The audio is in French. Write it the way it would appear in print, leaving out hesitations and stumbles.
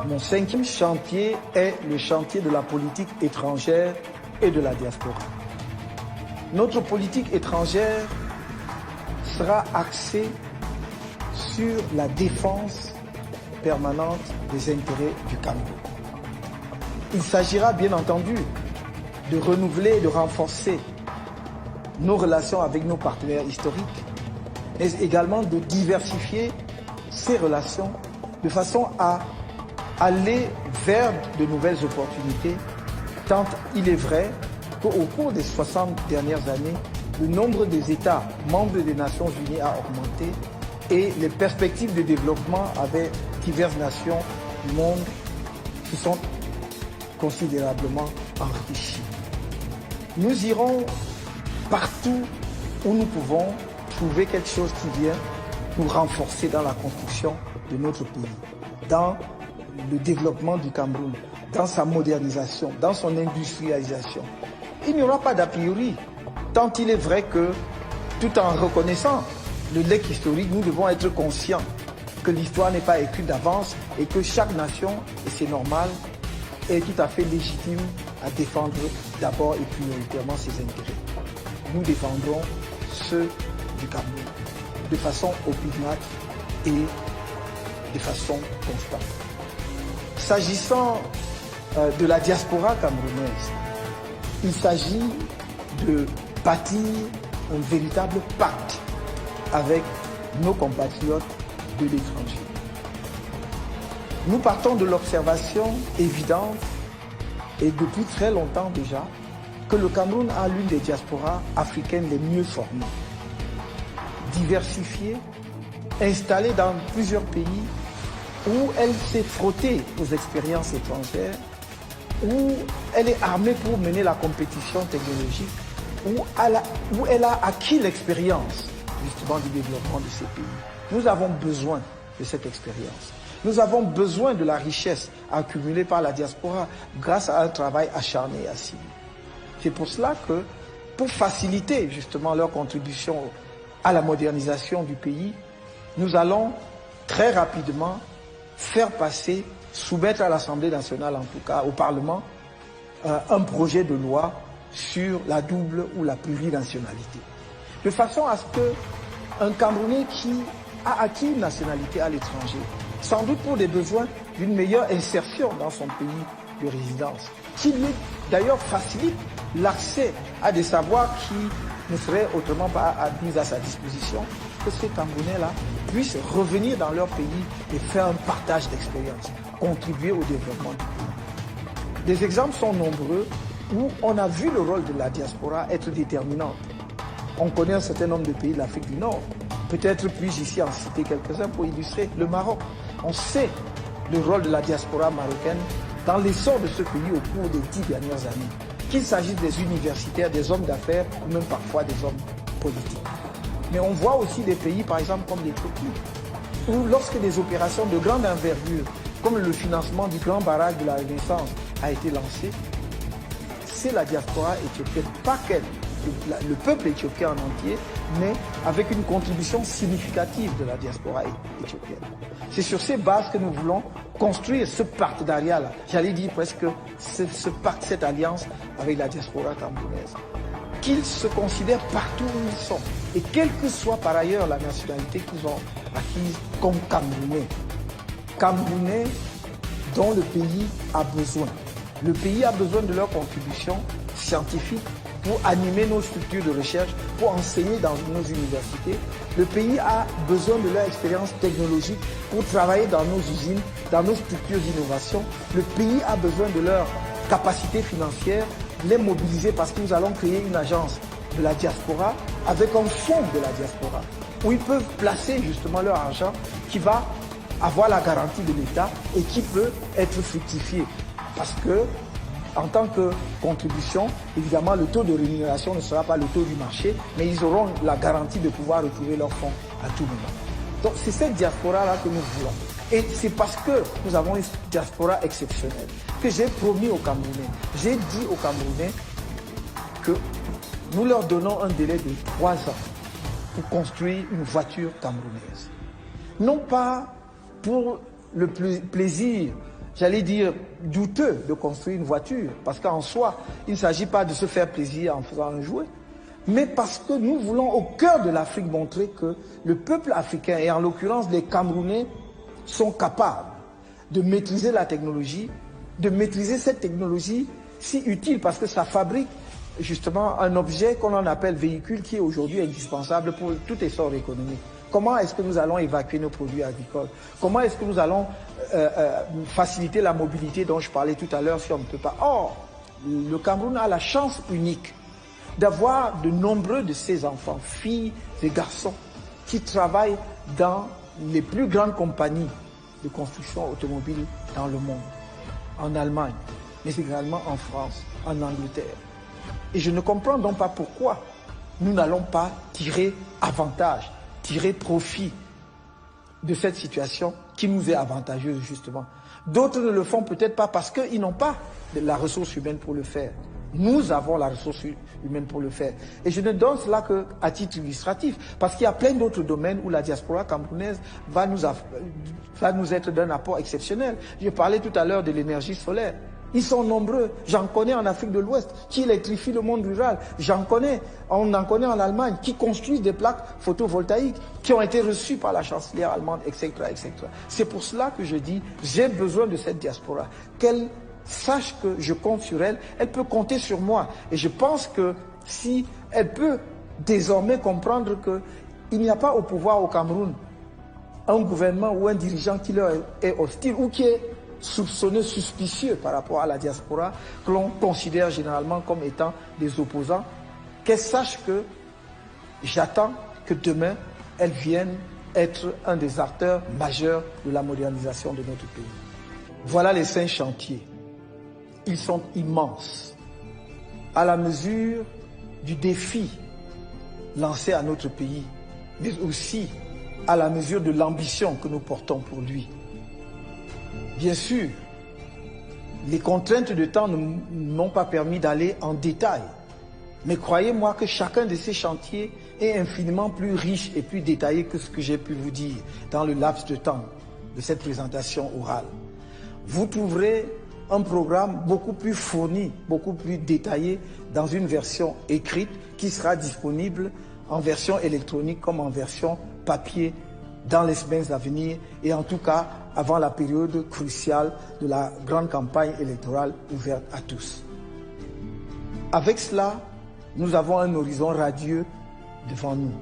Mon cinquième chantier est le chantier de la politique étrangère et de la diaspora. Notre politique étrangère sera axée sur la défense permanente des intérêts du Cameroun. Il s'agira bien entendu de renouveler et de renforcer nos relations avec nos partenaires historiques, mais également de diversifier ces relations de façon à aller vers de nouvelles opportunités, tant il est vrai qu'au cours des 60 dernières années, le nombre des États membres des Nations Unies a augmenté et les perspectives de développement avec diverses nations du monde se sont considérablement enrichies. Nous irons partout où nous pouvons trouver quelque chose qui vient nous renforcer dans la construction de notre pays, dans le développement du Cameroun, dans sa modernisation, dans son industrialisation. Il n'y aura pas d'a priori, tant il est vrai que, tout en reconnaissant le legs historique, nous devons être conscients que l'histoire n'est pas écrite d'avance et que chaque nation, et c'est normal, est tout à fait légitime à défendre d'abord et prioritairement ses intérêts. Nous défendrons ceux du Cameroun de façon opiniâtre et de façon constante. S'agissant de la diaspora camerounaise, il s'agit de bâtir un véritable pacte avec nos compatriotes de l'étranger. Nous partons de l'observation évidente, et depuis très longtemps déjà, que le Cameroun a l'une des diasporas africaines les mieux formées, diversifiée, installée dans plusieurs pays où elle s'est frottée aux expériences étrangères, où elle est armée pour mener la compétition technologique, où elle a acquis l'expérience justement du développement de ces pays. Nous avons besoin de cette expérience. Nous avons besoin de la richesse accumulée par la diaspora grâce à un travail acharné et assidu. C'est pour cela que, pour faciliter justement leur contribution à la modernisation du pays, nous allons très rapidement faire passer, soumettre à l'Assemblée nationale en tout cas, au Parlement, un projet de loi sur la double ou la plurinationalité. De façon à ce qu'un Camerounais qui a acquis une nationalité à l'étranger, sans doute pour des besoins d'une meilleure insertion dans son pays de résidence, qui lui d'ailleurs facilite l'accès à des savoirs qui ne seraient autrement pas mis à sa disposition, que ces Camerounais-là puissent revenir dans leur pays et faire un partage d'expérience, contribuer au développement du pays. Des exemples sont nombreux où on a vu le rôle de la diaspora être déterminant. On connaît un certain nombre de pays de l'Afrique du Nord. Peut-être puis-je ici en citer quelques-uns pour illustrer le Maroc. On sait le rôle de la diaspora marocaine dans l'essor de ce pays au cours des 10 dernières années. Qu'il s'agisse des universitaires, des hommes d'affaires ou même parfois des hommes politiques. Mais on voit aussi des pays, par exemple, comme l'Éthiopie, où lorsque des opérations de grande envergure, comme le financement du grand barrage de la Renaissance a été lancé, c'est la diaspora éthiopienne, pas qu'elle, le peuple éthiopien en entier, mais avec une contribution significative de la diaspora éthiopienne. C'est sur ces bases que nous voulons construire ce partenariat-là, j'allais dire presque ce pacte, cette alliance avec la diaspora camerounaise. Qu'ils se considèrent partout où ils sont, et quelle que soit par ailleurs la nationalité qu'ils ont acquise comme Camerounais. Camerounais dont le pays a besoin. Le pays a besoin de leur contribution scientifique pour animer nos structures de recherche, pour enseigner dans nos universités. Le pays a besoin de leur expérience technologique pour travailler dans nos usines, dans nos structures d'innovation. Le pays a besoin de leur capacité financière, les mobiliser parce que nous allons créer une agence de la diaspora avec un fonds de la diaspora où ils peuvent placer justement leur argent qui va avoir la garantie de l'État et qui peut être fructifié. Parce que, en tant que contribution, évidemment, le taux de rémunération ne sera pas le taux du marché, mais ils auront la garantie de pouvoir retrouver leurs fonds à tout moment. Donc, c'est cette diaspora-là que nous voulons. Et c'est parce que nous avons une diaspora exceptionnelle que j'ai promis aux Camerounais, j'ai dit aux Camerounais que nous leur donnons un délai de 3 ans pour construire une voiture camerounaise. Non pas pour le plaisir j'allais dire, douteux de construire une voiture. Parce qu'en soi, il ne s'agit pas de se faire plaisir en faisant un jouet, mais parce que nous voulons au cœur de l'Afrique montrer que le peuple africain, et en l'occurrence les Camerounais, sont capables de maîtriser la technologie, de maîtriser cette technologie si utile parce que ça fabrique justement un objet qu'on en appelle véhicule qui est aujourd'hui indispensable pour tout essor économique. Comment est-ce que nous allons évacuer nos produits agricoles? Comment est-ce que nous allons faciliter la mobilité dont je parlais tout à l'heure si on ne peut pas? Or, le Cameroun a la chance unique d'avoir de nombreux de ses enfants, filles et garçons, qui travaillent dans les plus grandes compagnies de construction automobile dans le monde, en Allemagne, mais également en France, en Angleterre. Et je ne comprends donc pas pourquoi nous n'allons pas tirer avantage, tirer profit de cette situation qui nous est avantageuse justement. D'autres ne le font peut-être pas parce qu'ils n'ont pas la ressource humaine pour le faire. Nous avons la ressource humaine pour le faire. Et je ne donne cela qu'à titre illustratif, parce qu'il y a plein d'autres domaines où la diaspora camerounaise va nous être d'un apport exceptionnel. Je parlais tout à l'heure de l'énergie solaire. Ils sont nombreux. J'en connais en Afrique de l'Ouest qui électrifient le monde rural. On en connaît en Allemagne qui construisent des plaques photovoltaïques qui ont été reçues par la chancelière allemande, etc., etc. C'est pour cela que je dis, j'ai besoin de cette diaspora. Qu'elle sache que je compte sur elle, elle peut compter sur moi. Et je pense que si elle peut désormais comprendre qu'il n'y a pas au pouvoir au Cameroun un gouvernement ou un dirigeant qui leur est hostile ou qui est soupçonneux, suspicieux par rapport à la diaspora, que l'on considère généralement comme étant des opposants, qu'elle sache que j'attends que demain, elle vienne être un des acteurs majeurs de la modernisation de notre pays. Voilà les 5 chantiers. Ils sont immenses, à la mesure du défi lancé à notre pays, mais aussi à la mesure de l'ambition que nous portons pour lui. Bien sûr, les contraintes de temps ne m'ont pas permis d'aller en détail, mais croyez-moi que chacun de ces chantiers est infiniment plus riche et plus détaillé que ce que j'ai pu vous dire dans le laps de temps de cette présentation orale. Vous trouverez un programme beaucoup plus fourni, beaucoup plus détaillé dans une version écrite qui sera disponible en version électronique comme en version papier dans les semaines à venir et en tout cas avant la période cruciale de la grande campagne électorale ouverte à tous. Avec cela, nous avons un horizon radieux devant nous.